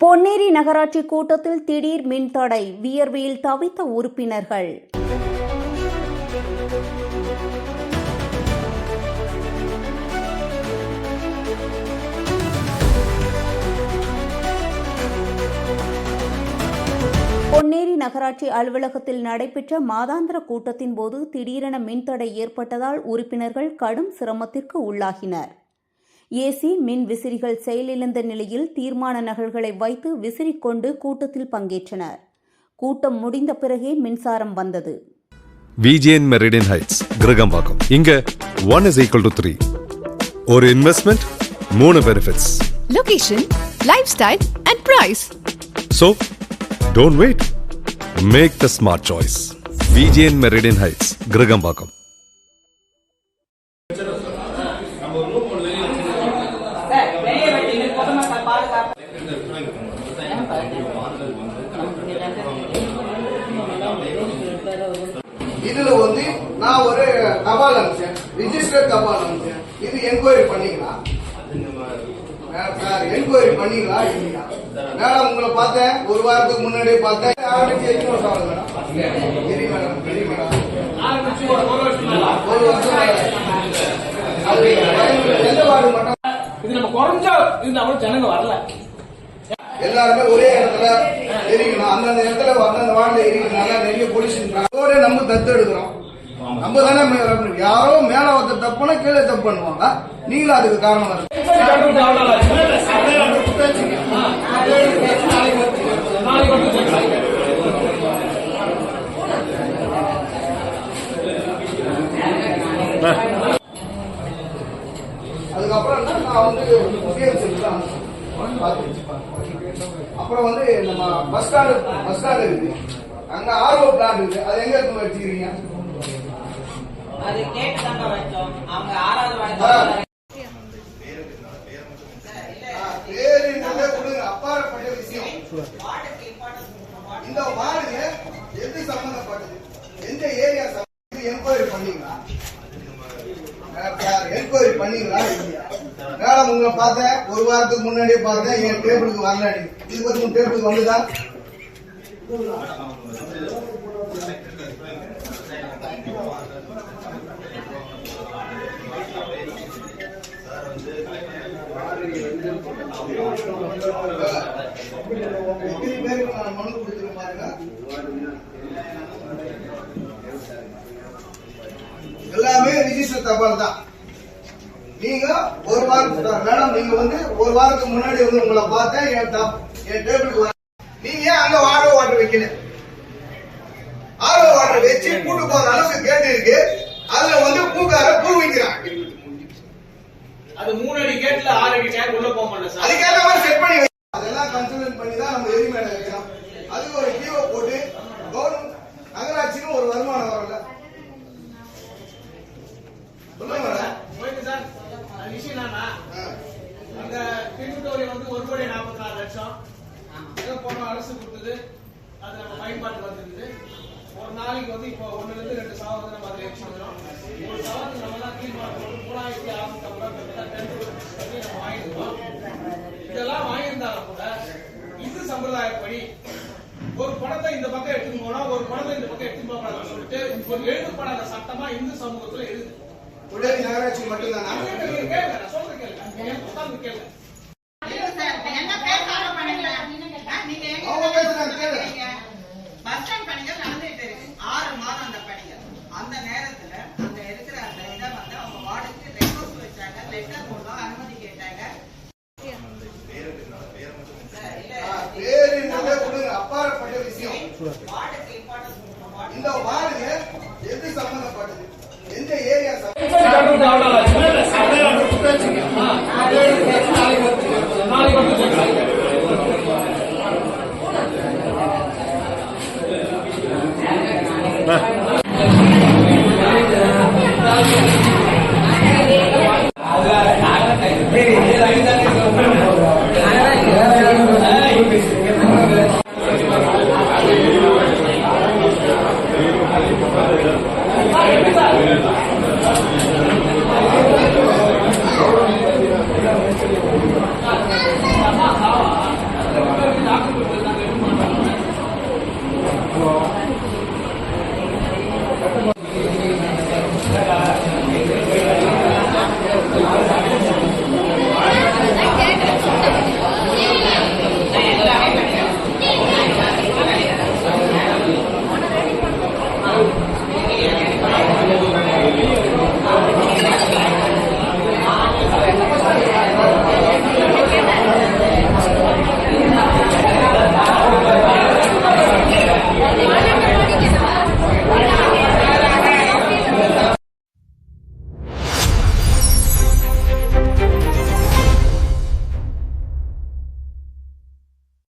பொன்னேரி நகராட்சி கூட்டத்தில் திடீர் மின்தடை, வியர்வையில் தவித்த உறுப்பினர்கள். பொன்னேரி நகராட்சி அலுவலகத்தில் நடைபெற்ற மாதாந்திர கூட்டத்தின் போது திடீரென மின்தடை ஏற்பட்டதால் உறுப்பினர்கள் கடும் சிரமத்திற்கு உள்ளாகினர். ஏசி மின் விசிறிகள் செயலிழந்த நிலையில் தீர்மான நகல்களை வைத்து விசிறிக்கொண்டு கூட்டத்தில் பங்கேற்றனர். கூட்டம் முடிந்த பிறகே மின்சாரம் வந்தது. VGN Meridian Heights, Kiragambakkam. இங்க 1 is equal to 3. ஒரு investment, 3 benefits. Location, lifestyle and price. So, don't wait. Make the smart choice. VGN Meridian Heights, Kiragambakkam. இதுல வந்து நான் ஒரு தபால் அனுப்பிச்சேன், ரிஜிஸ்டர் தபால் அனுப்பிச்சேன். இது என்கொயரி பண்ணீங்களா? என்கொயரி பண்ணீங்களா இல்லையா? மேடம் உங்களை பார்த்தேன், ஒரு வாரத்துக்கு முன்னாடியே பார்த்தேன். எல்லாருமே ஒரே இடத்துல எரிக்கணும், அந்தந்த இடத்துல அந்தந்த வார்டுல எரிக்கணும். நிறைய பொலிஷன் நம்ம தத்து எடுக்கிறோம். நம்ம தானே யாரோ மேல ஒருத்தர் தப்புனா கீழே தப்பு பண்ணுவாங்க. நீங்களும் அதுக்கு காரணம் அதுக்கப்புறம் நான் வந்து அப்புறம் வந்து நம்ம பஸ் ஸ்டாண்ட் இருக்கு, அங்க ஆர்ஓ பிளான்ட் இருக்கு. அது எங்க இருந்து வச்சுக்கிறீங்க? அது கேட்டு தாங்க வச்சோம். அவங்க 6வது வார்டு பேருன்றதே கொடுங்க, அப்பாற்பட்ட விஷயம். இந்த வார்டுங்க எது சம்பந்தப்பட்டது, எந்த ஏரியா என்கொயரி பண்ணீங்களா? என்கொயரி பண்ணீங்களா இல்லையா? மேடம் உங்களை பார்த்தேன், ஒரு வாரத்துக்கு முன்னாடியே பார்த்தேன். என் டேபிளுக்கு வரல. இது பத்தி டேபிளுக்கு வந்துதா? மனு கொடுத்துருக்க பாருங்க. எல்லாமே ரிஜிஸ்டர் தபால் தான். நீங்க ஒரு வாரம் மேடம், நீங்க வந்து ஒரு வாரத்துக்கு முன்னாடி வந்து உங்களை பார்த்தேன். என் டேபிளுக்கு நீங்க ஏன் அங்க ஆர்ஓ வாட்டர் வைக்கல? ஆர்ஓ வாட்டர் வச்சு கூட்டு போற அளவுக்கு கேட்டு இருக்கு. அதுல வந்து பூக்கார பூ வைக்கிறாங்க. அது 3 அடி கேட்ல 6 அடி டேங்க் உள்ள போக மாட்டேன் சார். அதுக்கேற்ற மாதிரி செட் பண்ணி அதெல்லாம் கன்சல்ட் பண்ணி தான் நம்ம எரி மேல வைக்கிறோம். அதுக்கு ஒரு டிஓ போட்டு கவர்மெண்ட் நகராட்சிக்கு ஒரு வருமானம் வரல. சொல்லுங்க ஓகே சார். அது விஷயம் என்னன்னா, அந்த திருத்தோரி வந்து 1,44,00,000 ஏதோ போன அரசு கொடுத்தது. அது நம்ம பயன்பாட்டுக்கு வந்துருக்குது. ஒரு நாளைக்கு வந்து இப்போ 1 ல இருந்து 2 சாவம் வந்து நம்ம அதில் வச்சுக்கிறோம். ஒரு சாவத்துக்கு நம்ம தான் தீர்மானம் போட்டு 3,650 ரூபாய் நம்ம வாங்கிருக்கோம். இதெல்லாம் வாங்கியிருந்தாலும் கூட இந்து சம்பிரதாயப்படி ஒரு பணத்தை இந்த பக்கம் எடுத்துட்டு போனா ஒரு பணத்தை இந்த பக்கம் எடுத்துட்டு போகக்கூடாதுன்னு சொல்லிட்டு ஒரு எழுதப்படாத சட்டமா இந்து சமூகத்துல இருக்கு. உடனே நகராட்சி மட்டும்தான். கேளுங்க, நான் சொல்றது கேளுங்க, உட்கார்ந்து கேளுங்க. பஸ் ஸ்டாண்ட் பணிகள் நடந்துட்டு இருக்கு. 6 மாதம் அந்த பணிகள். அந்த நேரத்துல அங்க இருக்கிற அந்த இதை வந்து அவங்க வார்டுக்கு ரெக்வஸ்ட் வச்சாங்க, லெட்டர் போடலாம், அனுமதி கேட்டாங்க. பேருன்றதே கொடுங்க, அப்பாற்பட்ட விஷயம்.